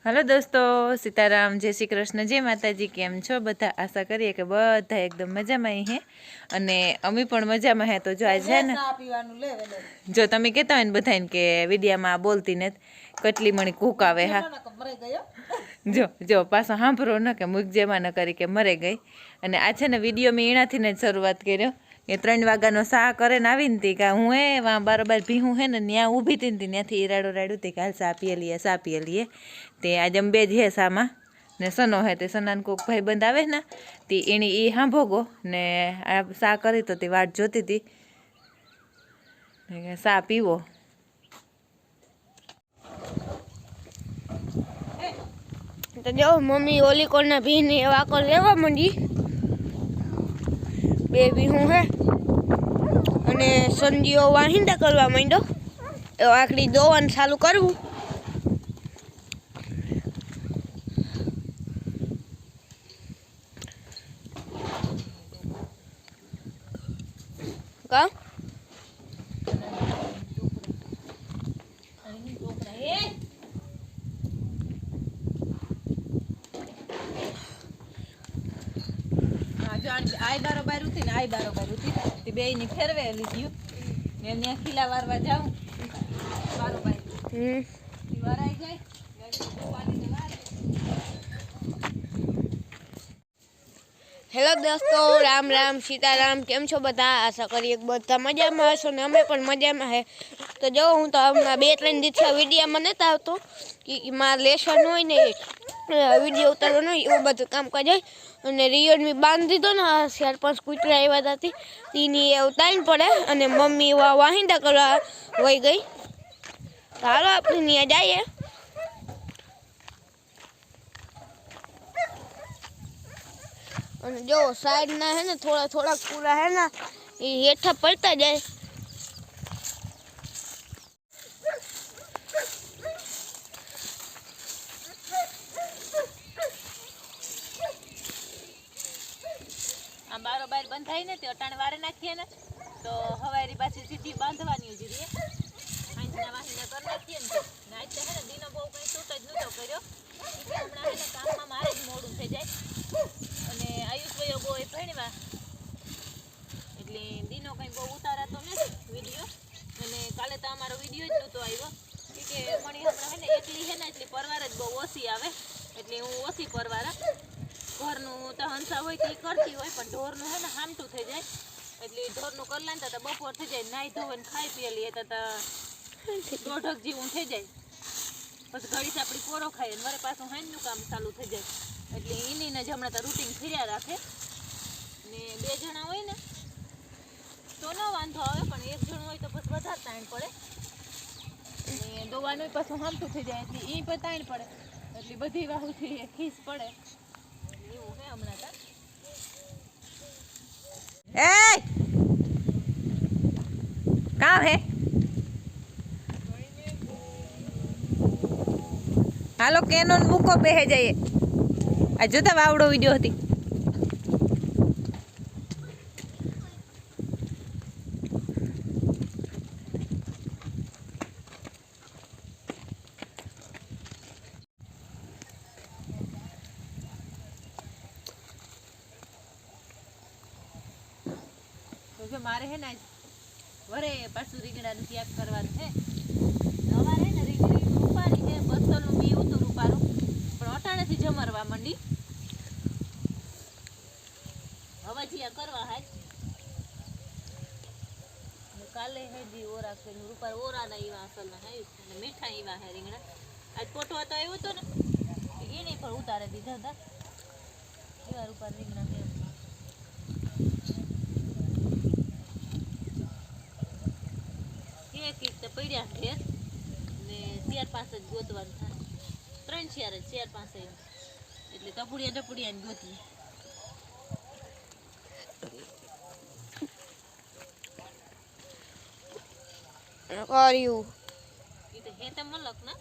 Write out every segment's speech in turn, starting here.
Hello दोस्तों, सीताराम, जय श्री कृष्ण, जय माताजी। केम छो बधा? आशा करिए कि बधा एकदम मजा में है अने अमी पण मजा में है। तो जो आज है ना, जो तमे कहता हो बधा के विडिया में बोलती ने कटली मणी कूक आवे। हाँ जो जो पासो सांभळो न के मुख जेमा न करी के मरे गई। अने आज है ने विडियो में एनाथी ने शरूआत कर्यो के 3 वाग्यानो सा करीने आवीने ती का हूँ वहाँ बारोबार भीहूँ है ने न्या ऊभी थी त्याथी ईराडो राड्यो ती काल सा पीए लिए ते आज अमे बेज है सामा ने सनो है ते सनान कोक भाईबंध आवे ने ती एनी ई सांभोगो ने आ सा करी तो ती वाट जोती थी सा पीवो। तो जो मम्मी ओली कोना भी नहीं वाको लेवा मंडी बेबी हूँ है अने संजीओ वाहिंदा करवा मांडो ए आखरी दोवन चालू करवू का आई बारोबार उठी ने आई बारोबार उठी ते बेय ने फेरवेली थी ने ने खिला वारवा जाऊं बारोबार ती वाराई जाय पानी ने वार। हेलो दोस्तों, राम राम सीताराम। केम छो बता? आशा करिए बधा मजा में हशो ने अमे पण मजा में है। तो जो हूँ तो हमણાં 2-3 દી विडियो में नता आवतो कि मारे लेसन होय ने विडियो उतारવાનો એવું બધું કામ કરે અને રિયલમી બાંધી દીધો ને 4-5 કૂતરા આવ્યા હતા તેની એ ઉતારીને પડે અને મમ્મી વાહિંદા કરવા વઈ ગઈ। તો હાલો આપણે ત્યાં જઈએ। जो साइड ना है ना थोड़ा थोड़ा पूरा है ना ये हेठा पड़ता जाए। आ बारोबार बंधाई ने ते अटाणे वारे नाखीए ने तो हवारी पाછી सीधी बांधવાની જ રહે। આંજના વાહીને કર નાખીએ ને નાઈ તે હે ને દીનો બહુ કઈ શૂટ જ નતો કર્યો કે હમણાં હે ને કામમાં મારે જ મોડું થઈ જાય અને આયુષ ભાઈઓ બહુ ભણવા એટલે દીનો કઈ બહુ ઉતારાતો નથી વિડિયો અને કાલે તો અમારો વિડિયો જ નતો આવ્યો કે મણી હમણાં હે ને એકલી હે ને એટલે પરવાર જ બહુ ઓછી આવે એટલે હું ઓછી પરવારા ઘરનું તો હંસા હોય તે કરતી હોય પણ ઢોરનું હે ને હામટું થઈ જાય એટલે ઢોરનું કરલા ને તો બપોર થઈ જાય નાઈ ધોઈને ખાઈ પી લઈએ તો દોઢક જેવું થઈ જાય પછી ઘડી આપણી પોરો ખાઈએ ને વરે પાછું હાંજનું કામ ચાલુ થઈ જાય એટલે એની ને જ હમણાં તો રૂટીન ફર્યા રાખે ને 2 જણા હોય ને તો ન વાંધો આવે પણ 1 જણ હોય તો પછી વધારે તાણ પડે ને દોવાનું પાછું હામટું થઈ જાય એટલે એ પણ તાણ પડે એટલે બધી વાહુથી ખીસ પડે એવું હે હમણાં તો। ए कहाँ है? हालो केनोन मूको बेहे जाइए। आ जोता वावड़ो विडियो हती तो जो मारे है ना वरे पासु રીંગણાનું ત્યાગ કરવાનું છે અમારે હે ને રીંગણી રૂપારી છે 200 નું બી ઉતું રૂપારું પણ અટાણેથી જમરવા મંડી હવે જીયા કરવા હાજ કાલે હે જી ઓરા કે રૂપાર ઓરા ના ઈવા અસલ ના હે અને મીઠા ઈવા હે રીંગણા આજ પોટો તો આવ્યો તો ને એને પણ ઉતારે દીધા હતા એવા રૂપાર રીંગણા હે પડ્યા છે ને 4-5 જ ગોતવાનું થાય 3-4 જ 4-5 એટલે ટપુડિયા ને ગોતી કર્યું એ તો હે તો મલક ના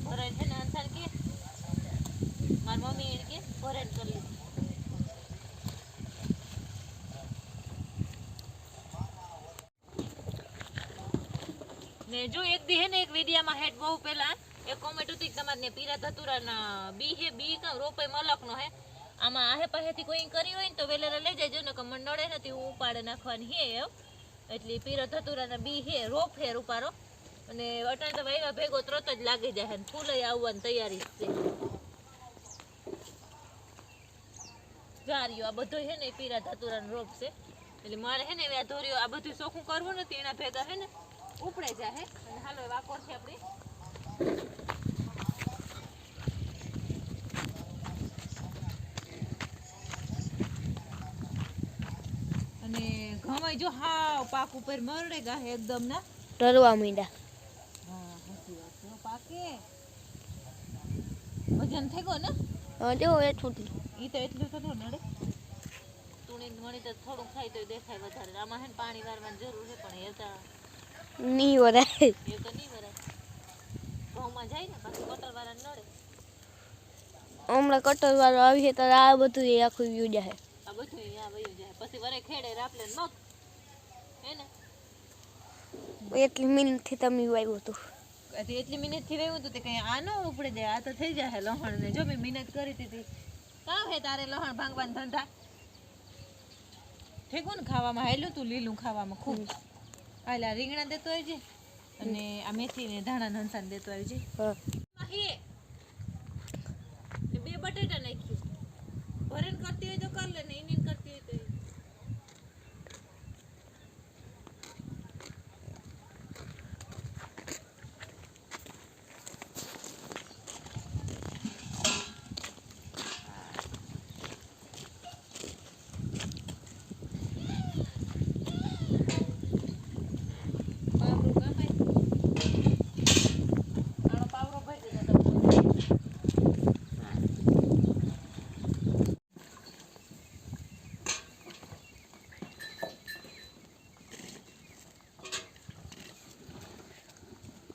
ભરાય છે ને અંસાર કે માર મમ્મી એને કે ભરાય કરી લીધી જો એક દી હે ને એક વિડિયામાં હેડ બહુ પેલા એક કોમેન્ટ હતી કે તમારે પીરા ધતુરાના બી હે બી કા રોપે મલકનો હે આમાં આહે પાસેથી કોઈ કરી હોય ને તો વેલેરા લઈ જાય ને કે મને નડે નથી હું ઉપાડે નાખવાની હે એમ એટલે પીરા ધતુરાના બી હે રોપ હે રૂપારો અને અટાણે તો વાયવા ભેગો તરત જ લાગી જાય ને ફૂલે આવવાની તૈયારી છે જાર્યો આ બધો હે ને પીરા ધતુરાનો રોપ છે એટલે મારે હે ને આ ધોર્યો આ બધું ચોખ્ખું કરવું નથી એના ભેગા હે ને ઉપડે જાય હે અને હાલો વાકોર છે આપણી અને ઘમાઈ જો હાવ પાક ઉપર મરડે ગા હે એકદમ ના ડરવા માંડ્યા. હા સાચી વાત છે પાકે વજન થઈ ગયો ને જો એટલું ઈ તો એટલું તો નડે તુણી મણી તો થોડું ખાય તો દેખાય વધારે આમાં હે ને પાણી વારવાની જરૂર છે પણ એ તો નહીં વરાય. એ તો નહીં વરાય ઘઉંમાં જાય ને પાછું કટર વાળા નડે હમણાં કટર વાળો આવીએ તો આ બધું એ આખું વ્યૂ જાય. આ બધું અહીંયા વયું જાય પછી વરે ખેડે રાપલે મગ હે ને એટલી મિનિટથી તમે વાવ્યું હતું. એટલી મિનિટથી રહ્યું હતું તે કઈ આ ન ઉપડે જાય આ તો થઈ જાય લહણ ને જો મેં મહેનત કરી હતી કામ હે તારે લહણ ભાંગવાના ધંધા ઠેકું ને ખાવામાં હાલ્યું તું લીલું ખાવામાં ખૂબ હાલા રીંગણા દેતો આવજે અને આ મેથી ને ધાણા નંસાને દેતો આવજે હે બે બટેટા નાખ્યું ભરેન કરતી હોય તો કર લે ને ઇનિન કરતી હોય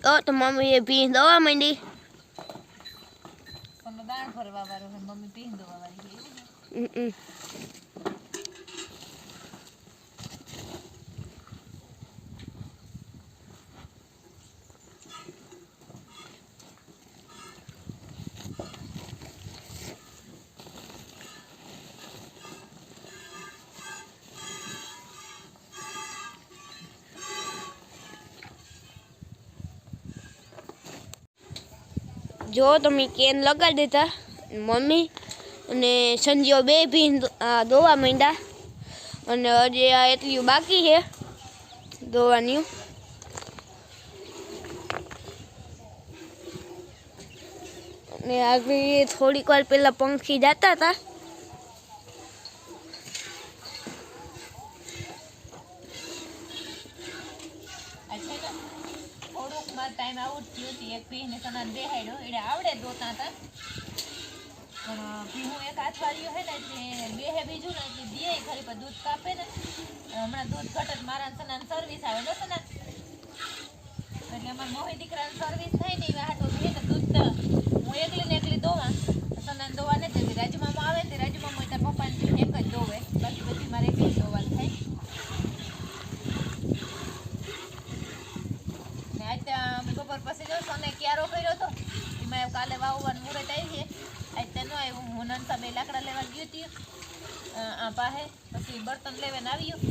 તો તો મમ્મીએ ભી દવા માંડી. તમે દાણ ફરવા વાળો ને મમ્મી પીન દવા વાળી જો તમે કેન લગાડી દેતા મમ્મી અને સંજીવ બે ભી દોવા માંડ્યા અને હજી આ એટલી બાકી છે દોવાની. અને આગળ થોડીક વાર પહેલા પંખી જતા હતા ટાઈમ આઉટ થયો હતી એક પીને સનાન દેખાડ્યો એટલે આવડે દોતા હતા પણ પીહું એક અઠવાડિયું હે ને એટલે બેહે બીજું ને એટલે દે ખરી પણ દૂધ કાપે ને હમણાં દૂધ ઘટે મારા સનાન સર્વિસ આવે ને સનાન એટલે અમારા મોહી દીકરાની સર્વિસ થાય ને એવા હાટો બે ને દૂધ તો હું એકલી ને એકલી દોવા સનાન દોવા નથી જતી રાજુમામા આવે ને રાજુમામા તાર પપ્પાને એક જ દોવે બાકી બધી મારે એકલી દોવા થાય બપોર પછી જો સોને ક્યારો કર્યો હતો એમાં કાલે વાવવાનું મુહૂર્ત આવી છે આજ તેનો આવ્યું હું નનસા બે લાકડા લેવા ગયું હતી આ પાસે પછી બર્તન લેવાને આવ્યું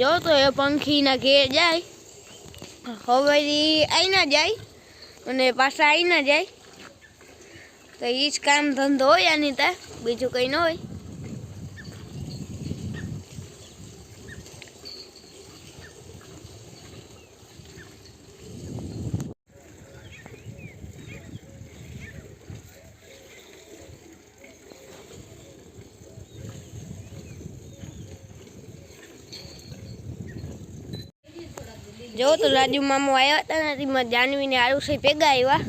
જો તો એ પંખીના ઘેર જાય હવે આઈ ના જાય અને પાછા આઈ ના જાય તો એ જ કામ ધંધો હોય આની ત્યાં બીજું કંઈ ન હોય. જો તો રાજુ મામો આવ્યા હતા ને તેમાં જાનવીને આરુષે ભેગા આવ્યા.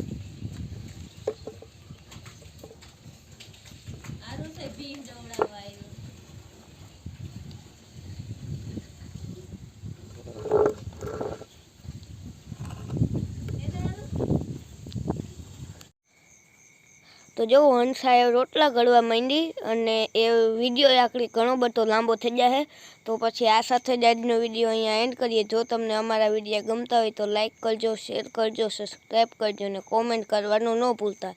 તો તો જો હંસાએ રોટલા ઘડવા માંડી અને એ વિડીયો આખરી ઘણો બધો લાંબો થઈ જાય. તો પછી આ સાથે જ આજનો વિડીયો અહીંયા એન્ડ કરીએ. જો તમને અમારા વિડીયો ગમતા હોય તો લાઈક કરજો, શેર કરજો, સબસ્ક્રાઈબ કરજો અને કોમેન્ટ કરવાનું ન ભૂલતા.